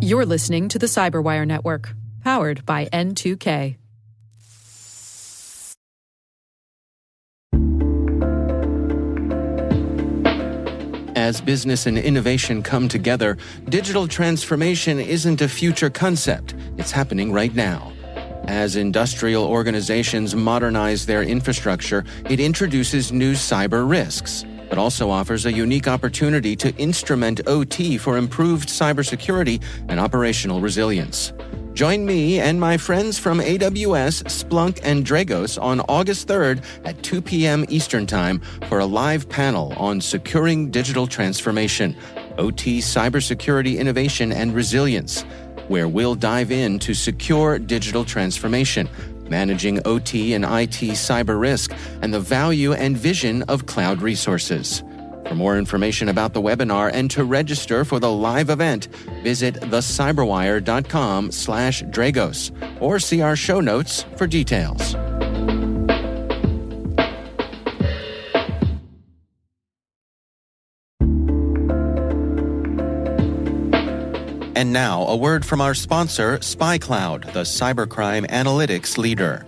You're listening to the CyberWire Network, powered by N2K. As business and innovation come together, digital transformation isn't a future concept. It's happening right now. As industrial organizations modernize their infrastructure, it introduces new cyber risks, but also offers a unique opportunity to instrument OT for improved cybersecurity and operational resilience. Join me and my friends from AWS, Splunk, and Dragos on August 3rd at 2 p.m. Eastern Time for a live panel on securing digital transformation, OT cybersecurity innovation and resilience, where we'll dive into secure digital transformation, managing OT and IT cyber risk, and the value and vision of cloud resources. For more information about the webinar and to register for the live event, visit thecyberwire.com/Dragos or see our show notes for details. And now, a word from our sponsor, SpyCloud, the cybercrime analytics leader.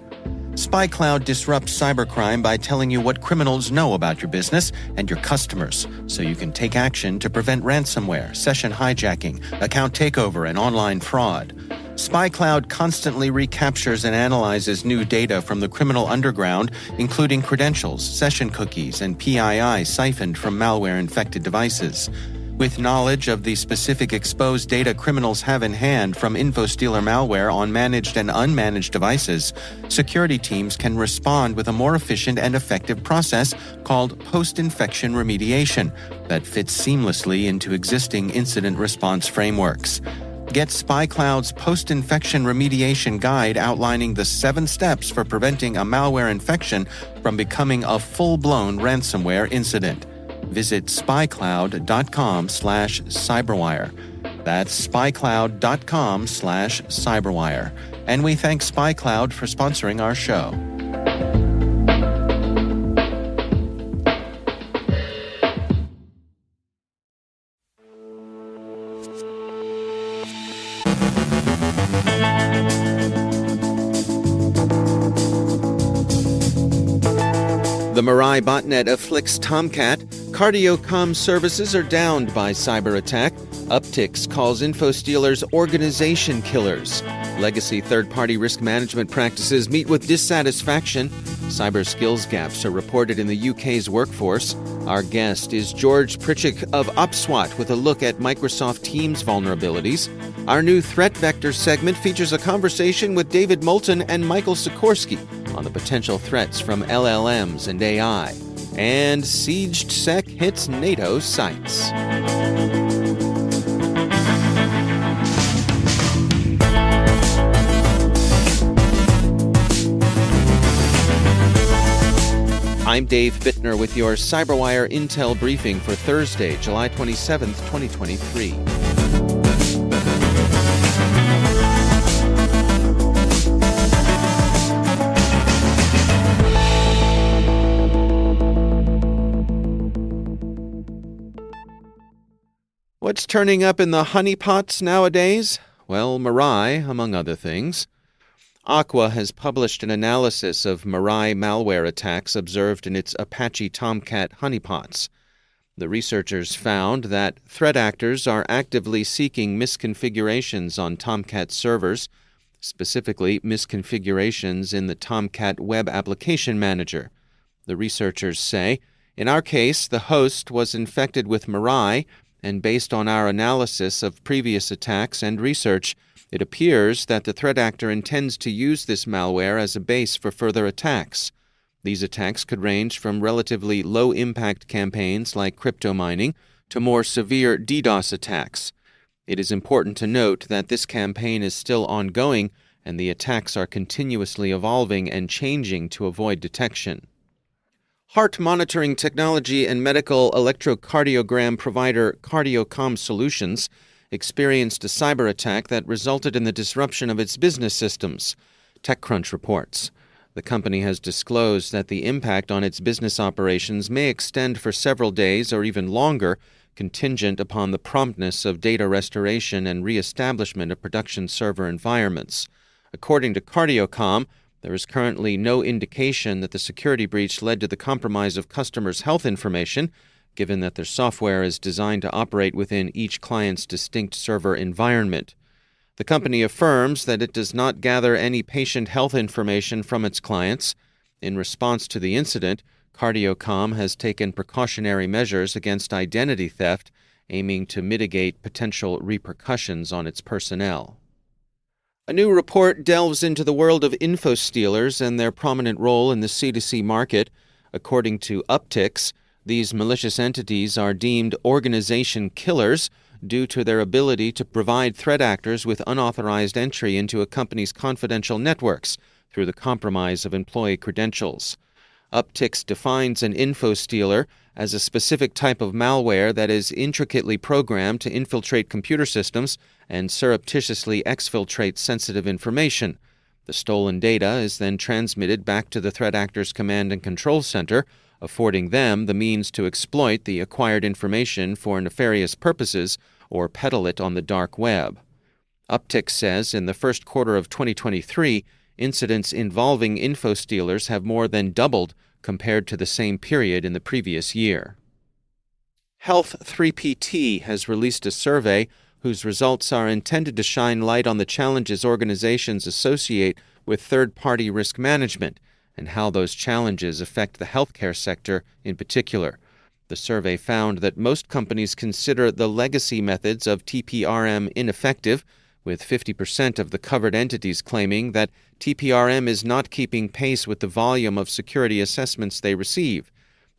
SpyCloud disrupts cybercrime by telling you what criminals know about your business and your customers, so you can take action to prevent ransomware, session hijacking, account takeover, and online fraud. SpyCloud constantly recaptures and analyzes new data from the criminal underground, including credentials, session cookies, and PII siphoned from malware-infected devices. With knowledge of the specific exposed data criminals have in hand from infostealer malware on managed and unmanaged devices, security teams can respond with a more efficient and effective process called post-infection remediation that fits seamlessly into existing incident response frameworks. Get SpyCloud's post-infection remediation guide outlining the 7 steps for preventing a malware infection from becoming a full-blown ransomware incident. Visit spycloud.com/cyberwire. That's spycloud.com/cyberwire. And we thank SpyCloud for sponsoring our show. The Mirai botnet afflicts Tomcat. CardioComm services are downed by cyberattack. Uptycs calls infostealers organization killers. Legacy third-party risk management practices meet with dissatisfaction. Cyber skills gaps are reported in the UK's workforce. Our guest is George Prichici of OPSWAT with a look at Microsoft Teams vulnerabilities. Our new Threat Vector segment features a conversation with David Moulton and Michael Sikorski on the potential threats from LLMs and AI. And SiegedSec hits NATO sites. I'm Dave Bittner with your CyberWire Intel briefing for Thursday, July 27th, 2023. What's turning up in the honeypots nowadays? Well, Mirai, among other things. Aqua has published an analysis of Mirai malware attacks observed in its Apache Tomcat honeypots. The researchers found that threat actors are actively seeking misconfigurations on Tomcat servers, specifically misconfigurations in the Tomcat Web Application Manager. The researchers say, in our case, the host was infected with Mirai, and based on our analysis of previous attacks and research, it appears that the threat actor intends to use this malware as a base for further attacks. These attacks could range from relatively low-impact campaigns like crypto mining to more severe DDoS attacks. It is important to note that this campaign is still ongoing and the attacks are continuously evolving and changing to avoid detection. Heart monitoring technology and medical electrocardiogram provider CardioComm Solutions experienced a cyber attack that resulted in the disruption of its business systems, TechCrunch reports. The company has disclosed that the impact on its business operations may extend for several days or even longer, contingent upon the promptness of data restoration and reestablishment of production server environments. According to CardioComm, there is currently no indication that the security breach led to the compromise of customers' health information, given that their software is designed to operate within each client's distinct server environment. The company affirms that it does not gather any patient health information from its clients. In response to the incident, CardioComm has taken precautionary measures against identity theft, aiming to mitigate potential repercussions on its personnel. A new report delves into the world of infostealers and their prominent role in the C2C market. According to Uptycs, these malicious entities are deemed organization killers due to their ability to provide threat actors with unauthorized entry into a company's confidential networks through the compromise of employee credentials. Uptycs defines an infostealer as a specific type of malware that is intricately programmed to infiltrate computer systems and surreptitiously exfiltrate sensitive information. The stolen data is then transmitted back to the threat actor's command and control center, affording them the means to exploit the acquired information for nefarious purposes or peddle it on the dark web. Uptycs says in the first quarter of 2023, incidents involving infostealers have more than doubled compared to the same period in the previous year. Health 3PT has released a survey whose results are intended to shine light on the challenges organizations associate with third-party risk management and how those challenges affect the healthcare sector in particular. The survey found that most companies consider the legacy methods of TPRM ineffective, with 50% of the covered entities claiming that TPRM is not keeping pace with the volume of security assessments they receive.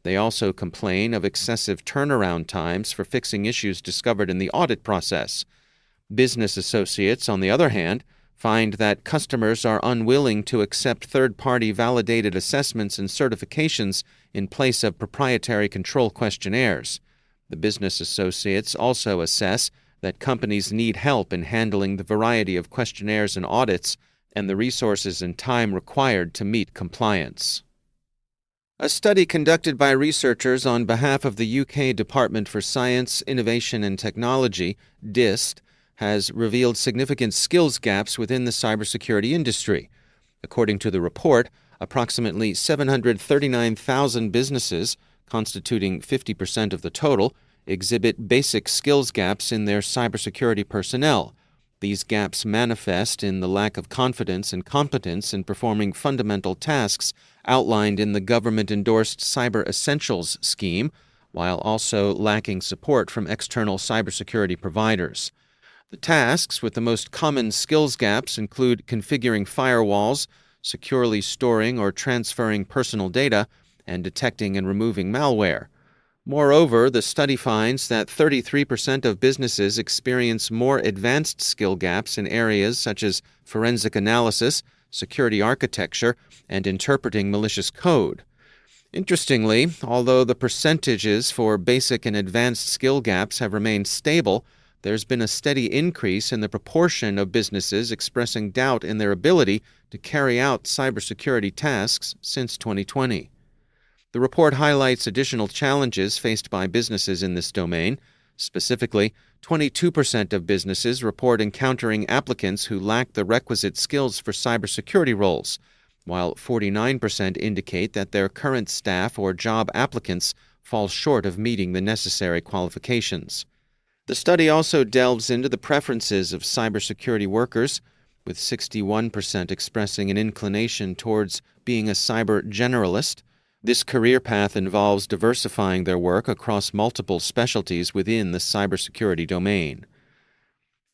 They also complain of excessive turnaround times for fixing issues discovered in the audit process. Business associates, on the other hand, find that customers are unwilling to accept third-party validated assessments and certifications in place of proprietary control questionnaires. The business associates also assess that companies need help in handling the variety of questionnaires and audits and the resources and time required to meet compliance. A study conducted by researchers on behalf of the UK Department for Science, Innovation and Technology, DIST, has revealed significant skills gaps within the cybersecurity industry. According to the report, approximately 739,000 businesses, constituting 50% of the total, exhibit basic skills gaps in their cybersecurity personnel. These gaps manifest in the lack of confidence and competence in performing fundamental tasks outlined in the government-endorsed Cyber Essentials scheme, while also lacking support from external cybersecurity providers. The tasks with the most common skills gaps include configuring firewalls, securely storing or transferring personal data, and detecting and removing malware. Moreover, the study finds that 33% of businesses experience more advanced skill gaps in areas such as forensic analysis, security architecture, and interpreting malicious code. Interestingly, although the percentages for basic and advanced skill gaps have remained stable, there's been a steady increase in the proportion of businesses expressing doubt in their ability to carry out cybersecurity tasks since 2020. The report highlights additional challenges faced by businesses in this domain. Specifically, 22% of businesses report encountering applicants who lack the requisite skills for cybersecurity roles, while 49% indicate that their current staff or job applicants fall short of meeting the necessary qualifications. The study also delves into the preferences of cybersecurity workers, with 61% expressing an inclination towards being a cyber generalist. This career path involves diversifying their work across multiple specialties within the cybersecurity domain.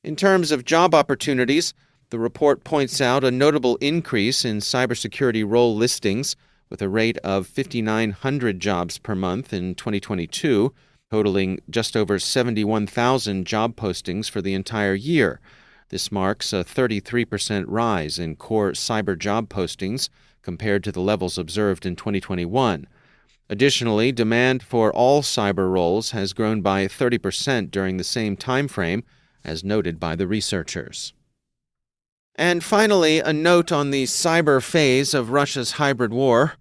In terms of job opportunities, the report points out a notable increase in cybersecurity role listings, with a rate of 5,900 jobs per month in 2022, totaling just over 71,000 job postings for the entire year. This marks a 33% rise in core cyber job postings compared to the levels observed in 2021. Additionally, demand for all cyber roles has grown by 30% during the same time frame, as noted by the researchers. And finally, a note on the cyber phase of Russia's hybrid war.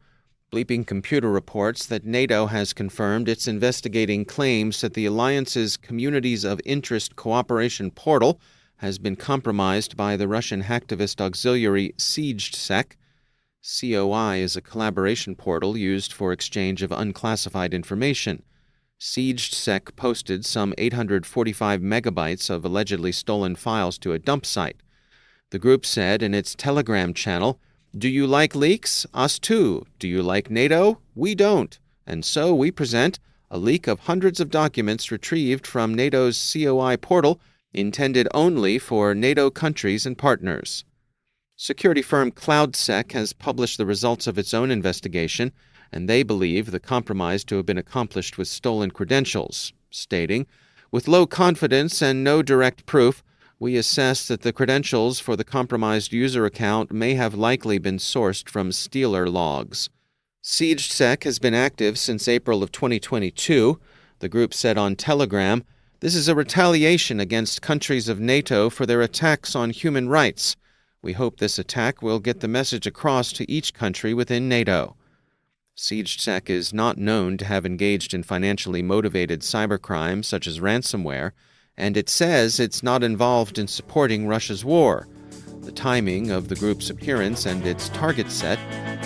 Bleeping Computer reports that NATO has confirmed it's investigating claims that the alliance's Communities of Interest Cooperation portal has been compromised by the Russian hacktivist auxiliary SiegedSec. COI is a collaboration portal used for exchange of unclassified information. SiegedSec posted some 845 megabytes of allegedly stolen files to a dump site. The group said in its Telegram channel, "Do you like leaks? Us too. Do you like NATO? We don't. And so we present a leak of hundreds of documents retrieved from NATO's COI portal intended only for NATO countries and partners." Security firm CloudSec has published the results of its own investigation, and they believe the compromise to have been accomplished with stolen credentials, stating, "With low confidence and no direct proof, we assess that the credentials for the compromised user account may have likely been sourced from stealer logs." SiegedSec has been active since April of 2022. The group said on Telegram, "This is a retaliation against countries of NATO for their attacks on human rights. We hope this attack will get the message across to each country within NATO." SiegedSec is not known to have engaged in financially motivated cybercrime such as ransomware, and it says it's not involved in supporting Russia's war. The timing of the group's appearance and its target set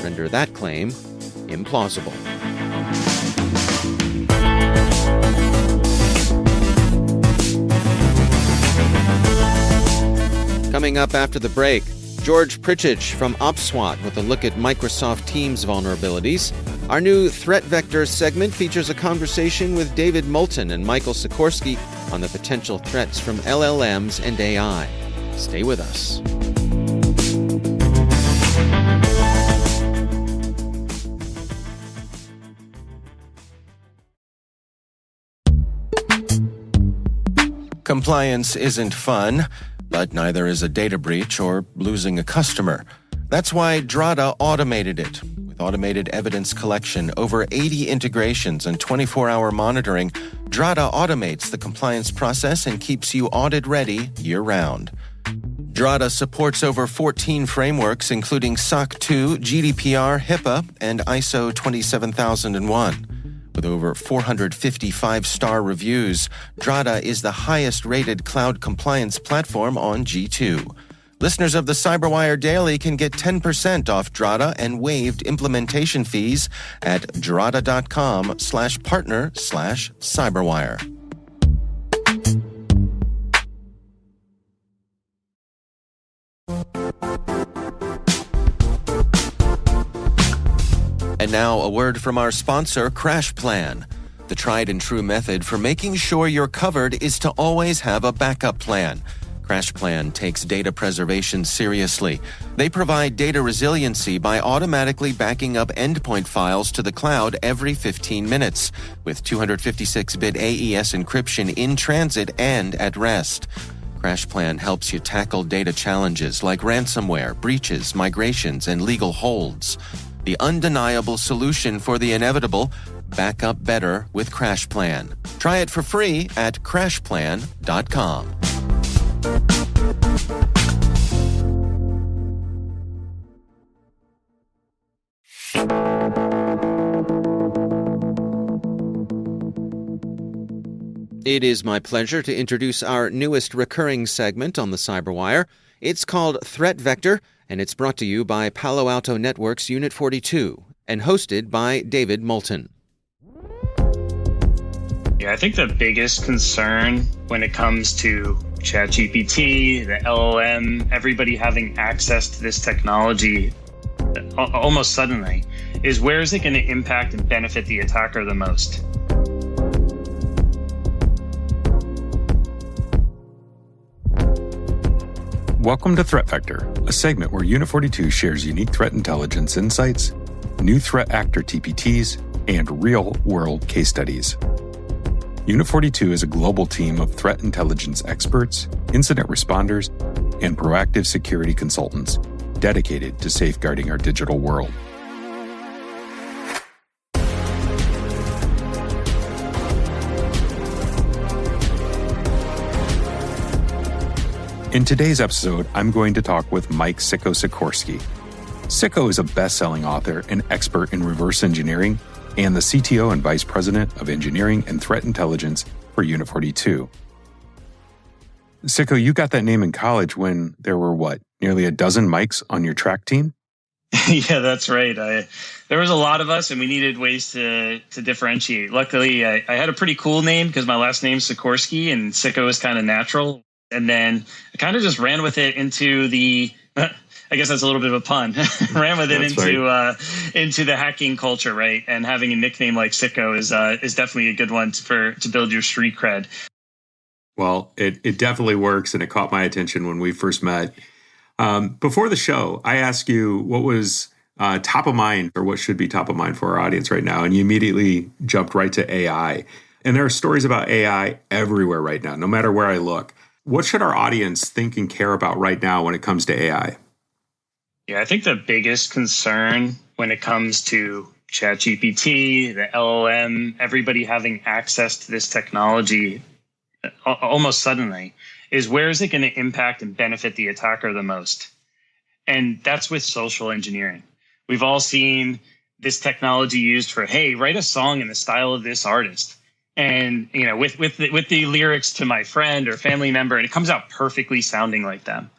render that claim implausible. Coming up after the break, George Prichici from OPSWAT with a look at Microsoft Teams vulnerabilities. Our new Threat Vector segment features a conversation with David Moulton and Michael Sikorski on the potential threats from LLMs and AI. Stay with us. Compliance isn't fun, but neither is a data breach or losing a customer. That's why Drata automated it. With automated evidence collection, over 80 integrations, and 24-hour monitoring, Drata automates the compliance process and keeps you audit-ready year-round. Drata supports over 14 frameworks, including SOC 2, GDPR, HIPAA, and ISO 27001. With over 450 five-star reviews, Drata is the highest-rated cloud compliance platform on G2. Listeners of the CyberWire Daily can get 10% off Drata and waived implementation fees at drata.com/partner/CyberWire. And now a word from our sponsor, CrashPlan. The tried and true method for making sure you're covered is to always have a backup plan. CrashPlan takes data preservation seriously. They provide data resiliency by automatically backing up endpoint files to the cloud every 15 minutes, with 256-bit AES encryption in transit and at rest. CrashPlan helps you tackle data challenges like ransomware, breaches, migrations, and legal holds. The undeniable solution for the inevitable: back up better with CrashPlan. Try it for free at crashplan.com. It is my pleasure to introduce our newest recurring segment on the CyberWire. It's called Threat Vector, and it's brought to you by Palo Alto Network's Unit 42 and hosted by David Moulton. Yeah, I think the biggest concern when it comes to ChatGPT, the LLM, everybody having access to this technology almost suddenly, is where is it going to impact and benefit the attacker the most? Welcome to Threat Vector, a segment where Unit 42 shares unique threat intelligence insights, new threat actor TPTs, and real-world case studies. Unit 42 is a global team of threat intelligence experts, incident responders, and proactive security consultants dedicated to safeguarding our digital world. In today's episode, I'm going to talk with Mike Sikorski. Siko is a best-selling author and expert in reverse engineering and the CTO and Vice President of Engineering and Threat Intelligence for Unit 42. Siko, you got that name in college when there were, nearly a dozen mics on your track team? Yeah, that's right. There was a lot of us, and we needed ways to differentiate. Luckily, I had a pretty cool name because my last name's Sikorski, and Siko is kind of natural. And then I kind of just ran with it into the, I guess that's a little bit of a pun, ran with it into the hacking culture, right? And having a nickname like Siko is definitely a good one to build your street cred. Well, it definitely works, and it caught my attention when we first met. Before the show, I asked you what was top of mind, or what should be top of mind for our audience right now, and you immediately jumped right to AI. And there are stories about AI everywhere right now, no matter where I look. What should our audience think and care about right now when it comes to AI? Yeah, I think the biggest concern when it comes to ChatGPT, the LLM, everybody having access to this technology almost suddenly, is where is it going to impact and benefit the attacker the most? And that's with social engineering. We've all seen this technology used for, hey, write a song in the style of this artist. And, with the lyrics to my friend or family member, and it comes out perfectly sounding like them.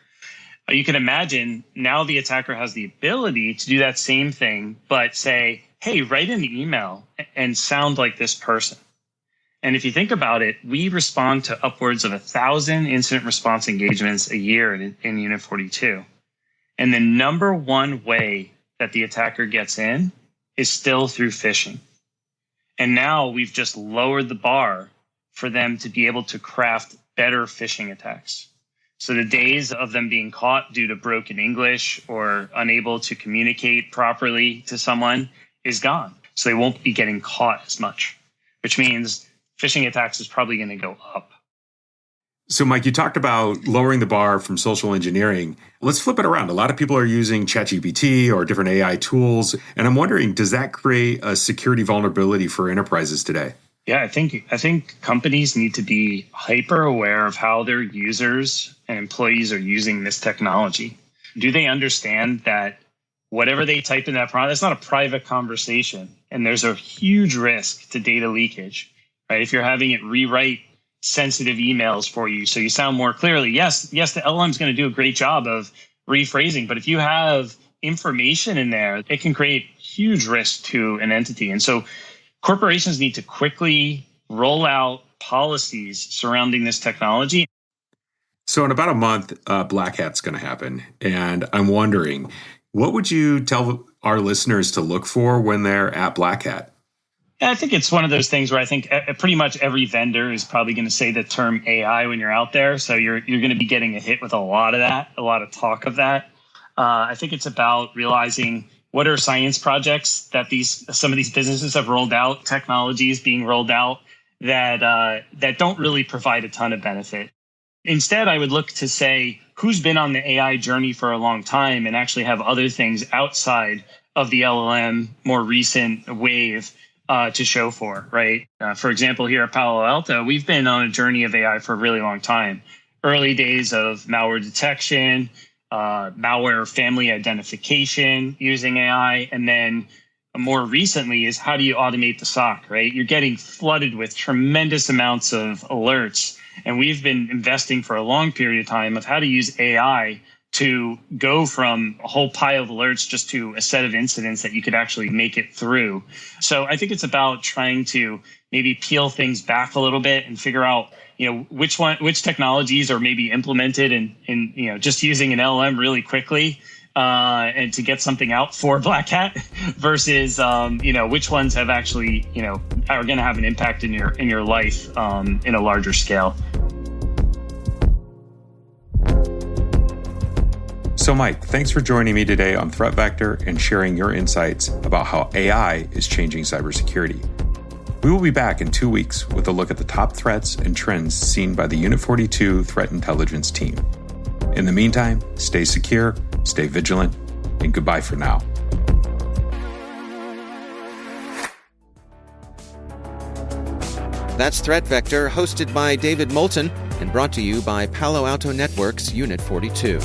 You can imagine now the attacker has the ability to do that same thing, but say, hey, write an email and sound like this person. And if you think about it, we respond to upwards of 1,000 incident response engagements a year in Unit 42. And the number one way that the attacker gets in is still through phishing. And now we've just lowered the bar for them to be able to craft better phishing attacks. So the days of them being caught due to broken English or unable to communicate properly to someone is gone. So they won't be getting caught as much, which means phishing attacks is probably going to go up. So, Mike, you talked about lowering the bar from social engineering. Let's flip it around. A lot of people are using ChatGPT or different AI tools. And I'm wondering, does that create a security vulnerability for enterprises today? Yeah, I think companies need to be hyper aware of how their users and employees are using this technology. Do they understand that whatever they type in that prompt, it's not a private conversation, and there's a huge risk to data leakage, right? If you're having it rewrite sensitive emails for you so you sound more clearly, yes, the LLM is going to do a great job of rephrasing, but if you have information in there, it can create huge risk to an entity. And so corporations need to quickly roll out policies surrounding this technology. So in about a month, Black Hat's going to happen. And I'm wondering, what would you tell our listeners to look for when they're at Black Hat? I think it's one of those things where I think pretty much every vendor is probably going to say the term AI when you're out there. So you're going to be getting a hit with a lot of that, a lot of talk of that. I think it's about realizing what are science projects that some of these businesses have rolled out, technologies being rolled out that don't really provide a ton of benefit. Instead, I would look to say who's been on the AI journey for a long time and actually have other things outside of the LLM, more recent wave to show for, right? For example, here at Palo Alto, we've been on a journey of AI for a really long time. Early days of malware detection, malware family identification using AI, and then more recently is how do you automate the SOC, right? You're getting flooded with tremendous amounts of alerts, and we've been investing for a long period of time of how to use AI to go from a whole pile of alerts just to a set of incidents that you could actually make it through. So I think it's about trying to maybe peel things back a little bit and figure out, which technologies are maybe implemented in just using an LLM really quickly and to get something out for Black Hat versus, which ones have actually, are going to have an impact in your life in a larger scale. So, Mike, thanks for joining me today on Threat Vector and sharing your insights about how AI is changing cybersecurity. We will be back in 2 weeks with a look at the top threats and trends seen by the Unit 42 Threat Intelligence team. In the meantime, stay secure, stay vigilant, and goodbye for now. That's Threat Vector, hosted by David Moulton and brought to you by Palo Alto Network's Unit 42.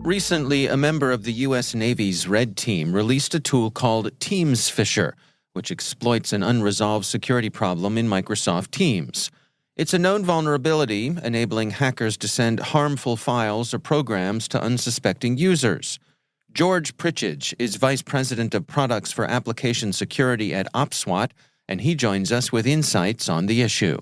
Recently, a member of the U.S. Navy's Red Team released a tool called TeamsPhisher, which exploits an unresolved security problem in Microsoft Teams. It's a known vulnerability, enabling hackers to send harmful files or programs to unsuspecting users. George Prichici is Vice President of Products for Application Security at OPSWAT, and he joins us with insights on the issue.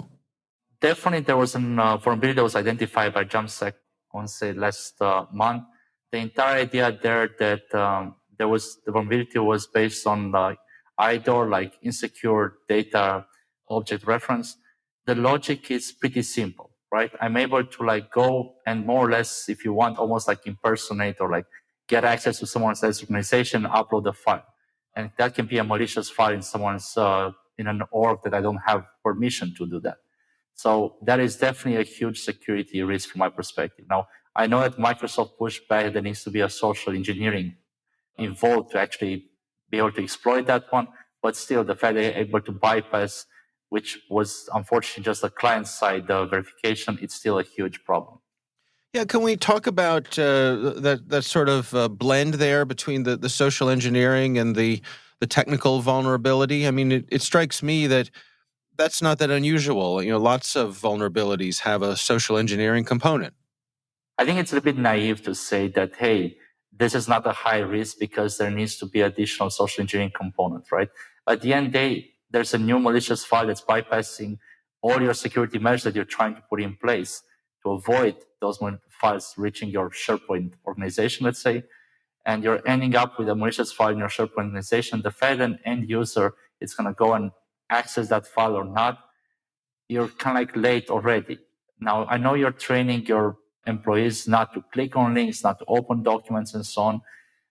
Definitely, there was a vulnerability that was identified by JumpSec on, say, last month. The entire idea there that the vulnerability was based on IDOR, like insecure data object reference. The logic is pretty simple, right? I'm able to go and more or less, if you want, almost impersonate or get access to someone's organization, upload a file. And that can be a malicious file in someone's, in an org that I don't have permission to do that. So that is definitely a huge security risk from my perspective. Now, I know that Microsoft pushed back there needs to be a social engineering involved to actually be able to exploit that one. But still, the fact that they're able to bypass, which was unfortunately just a client-side verification, it's still a huge problem. Yeah, can we talk about that sort of blend there between the social engineering and the technical vulnerability? I mean, it strikes me that that's not that unusual. Lots of vulnerabilities have a social engineering component. I think it's a bit naive to say that, hey, this is not a high risk because there needs to be additional social engineering component, right? At the end of the day, there's a new malicious file that's bypassing all your security measures that you're trying to put in place to avoid those files reaching your SharePoint organization, let's say, and you're ending up with a malicious file in your SharePoint organization. The fact that an end user is going to go and access that file or not, you're kind of late already. Now, I know you're training your employees not to click on links, not to open documents and so on,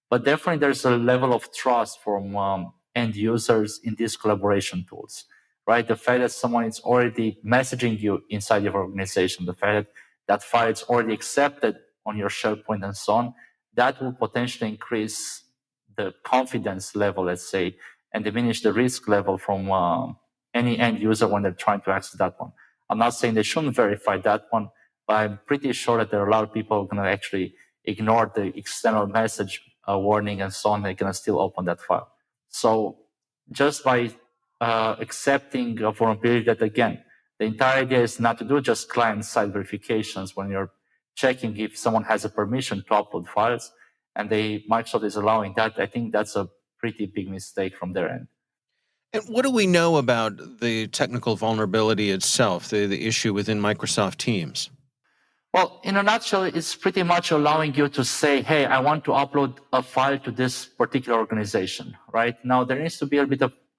but definitely there's a level of trust from end users in these collaboration tools, right? The fact that someone is already messaging you inside your organization, the fact that that file is already accepted on your SharePoint and so on, that will potentially increase the confidence level, let's say, and diminish the risk level from any end user when they're trying to access that one. I'm not saying they shouldn't verify that one, but I'm pretty sure that there are a lot of people who are going to actually ignore the external message warning and so on. They're going to still open that file. So just by accepting a vulnerability that, again, the entire idea is not to do just client-side verifications when you're checking if someone has a permission to upload files, and Microsoft is allowing that. I think that's a pretty big mistake from their end. And what do we know about the technical vulnerability itself, the issue within Microsoft Teams? Well, in a nutshell, it's pretty much allowing you to say, hey, I want to upload a file to this particular organization, right? Now, there needs to be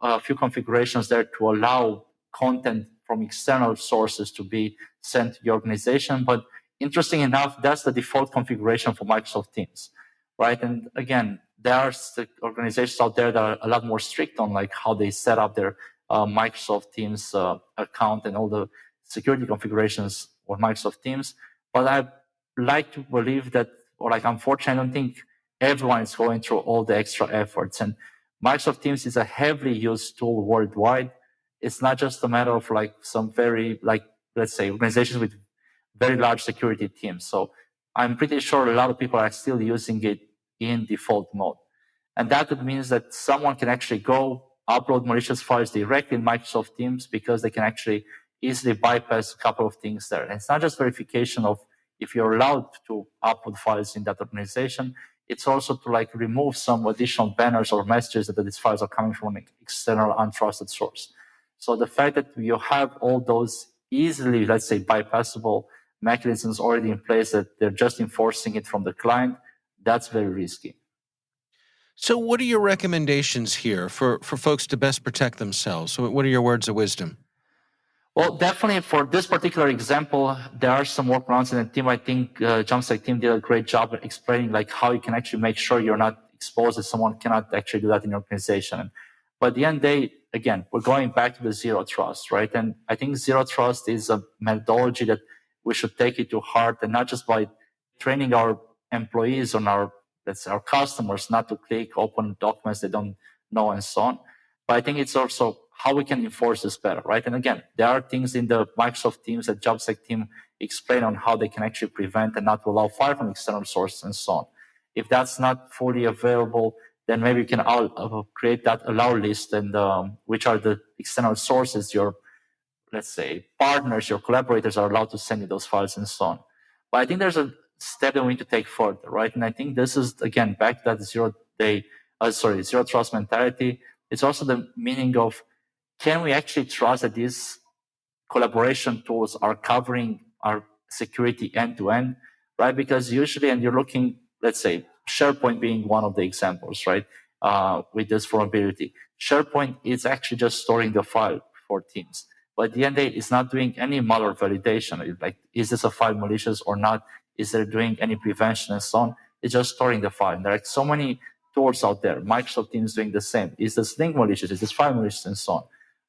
a few configurations there to allow content from external sources to be sent to your organization. But interesting enough, that's the default configuration for Microsoft Teams, right? And again, there are organizations out there that are a lot more strict on how they set up their Microsoft Teams account and all the security configurations with Microsoft Teams. But I like to believe that, unfortunately, I don't think everyone is going through all the extra efforts. And Microsoft Teams is a heavily used tool worldwide. It's not just a matter of some very, let's say, organizations with very large security teams. So I'm pretty sure a lot of people are still using it in default mode. And that means that someone can actually go upload malicious files directly in Microsoft Teams because they can actually easily bypass a couple of things there. And it's not just verification of if you're allowed to upload files in that organization, it's also to remove some additional banners or messages that these files are coming from an external untrusted source. So the fact that you have all those easily, let's say, bypassable mechanisms already in place that they're just enforcing it from the client, that's very risky. So what are your recommendations here for folks to best protect themselves? So what are your words of wisdom? Well, definitely for this particular example, there are some workarounds in the team. I think JumpSec team did a great job at explaining how you can actually make sure you're not exposed, that someone cannot actually do that in your organization. But at the end of the day, again, we're going back to the zero trust, right? And I think zero trust is a methodology that we should take it to heart, and not just by training our employees on our customers not to click open documents they don't know and so on. But I think it's also how we can enforce this better, right? And again, there are things in the Microsoft Teams that JumpSec team explain on how they can actually prevent and not to allow fire from external sources and so on. If that's not fully available, then maybe you can create that allow list, and which are the external sources your, let's say, partners, your collaborators are allowed to send you those files and so on. But I think there's a step that we need to take further, right? And I think this is, again, back to that zero trust mentality. It's also the meaning of, can we actually trust that these collaboration tools are covering our security end to end, right? Because usually, and you're looking, let's say, SharePoint being one of the examples, right? With this vulnerability, SharePoint is actually just storing the file for Teams. But at the end of the day, it's not doing any malware validation. It's like, is this a file malicious or not? Is there doing any prevention and so on? It's just storing the file. And there are so many tools out there. Microsoft Teams doing the same. Is this link malicious? Is this file malicious and so on,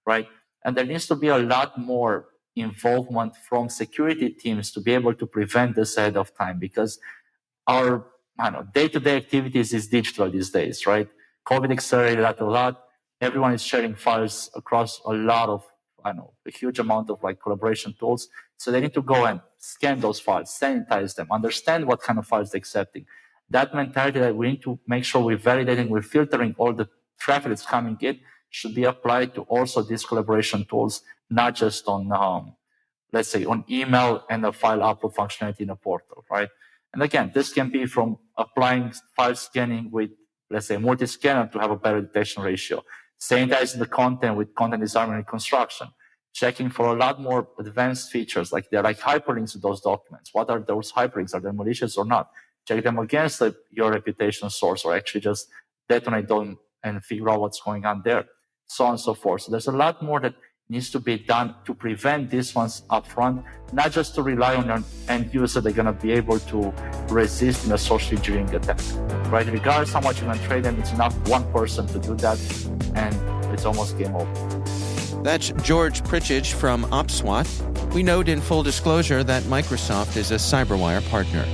right? And there needs to be a lot more involvement from security teams to be able to prevent this ahead of time, because our day-to-day activities is digital these days, right? COVID accelerated that a lot. Everyone is sharing files across a lot of, a huge amount of collaboration tools. So they need to go and scan those files, sanitize them, understand what kind of files they're accepting. That mentality that we need to make sure we're validating, we're filtering all the traffic that's coming in should be applied to also these collaboration tools, not just on, let's say, on email and a file upload functionality in a portal, right? And again, this can be from applying file scanning with, let's say, multi-scanner to have a better detection ratio, sanitizing the content with content disarmament and reconstruction, checking for a lot more advanced features, like they're like hyperlinks to those documents. What are those hyperlinks? Are they malicious or not? Check them against your reputation source, or actually just detonate them and figure out what's going on there, so on and so forth. So there's a lot more that needs to be done to prevent these ones up front, not just to rely on an end user they're going to be able to resist in a social engineering attack, right? Regardless how much you're going to trade them, it's enough one person to do that, and it's almost game over. That's George Prichici from OPSWAT. We note in full disclosure that Microsoft is a CyberWire partner.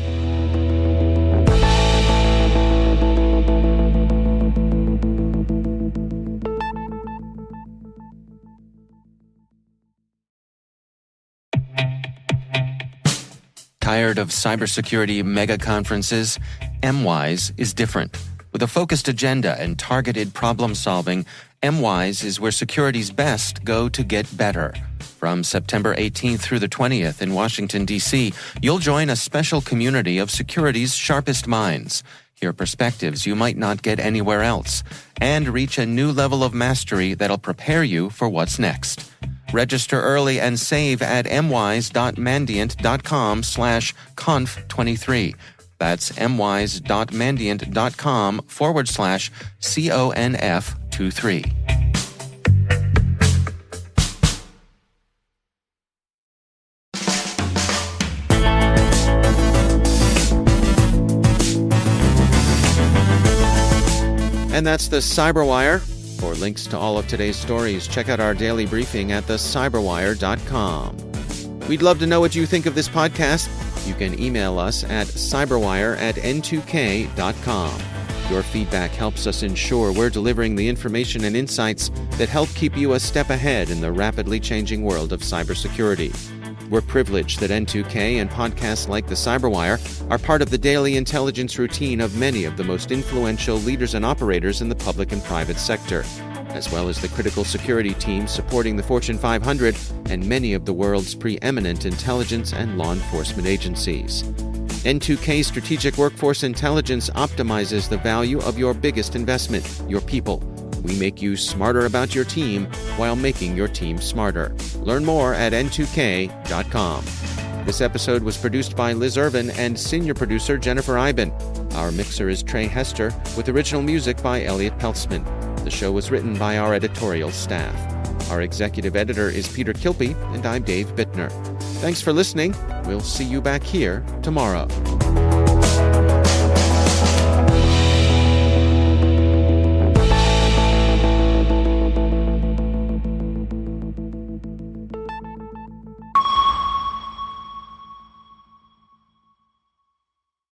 Tired of cybersecurity mega conferences? MWise is different. With a focused agenda and targeted problem solving, MWise is where security's best go to get better. From September 18th through the 20th in Washington, D.C., you'll join a special community of security's sharpest minds, hear perspectives you might not get anywhere else, and reach a new level of mastery that'll prepare you for what's next. Register early and save at mwise.mandiant.com/conf23. That's mwise.mandiant.com/conf23. And that's the CyberWire. For links to all of today's stories, check out our daily briefing at thecyberwire.com. We'd love to know what you think of this podcast. You can email us at cyberwire@n2k.com. Your feedback helps us ensure we're delivering the information and insights that help keep you a step ahead in the rapidly changing world of cybersecurity. We're privileged that N2K and podcasts like the CyberWire are part of the daily intelligence routine of many of the most influential leaders and operators in the public and private sector, as well as the critical security teams supporting the Fortune 500 and many of the world's preeminent intelligence and law enforcement agencies. N2K Strategic Workforce Intelligence optimizes the value of your biggest investment, your people. We make you smarter about your team while making your team smarter. Learn more at n2k.com. This episode was produced by Liz Irvin and senior producer Jennifer Iben. Our mixer is Trey Hester, with original music by Elliot Peltzman. The show was written by our editorial staff. Our executive editor is Peter Kilpie, and I'm Dave Bittner. Thanks for listening. We'll see you back here tomorrow.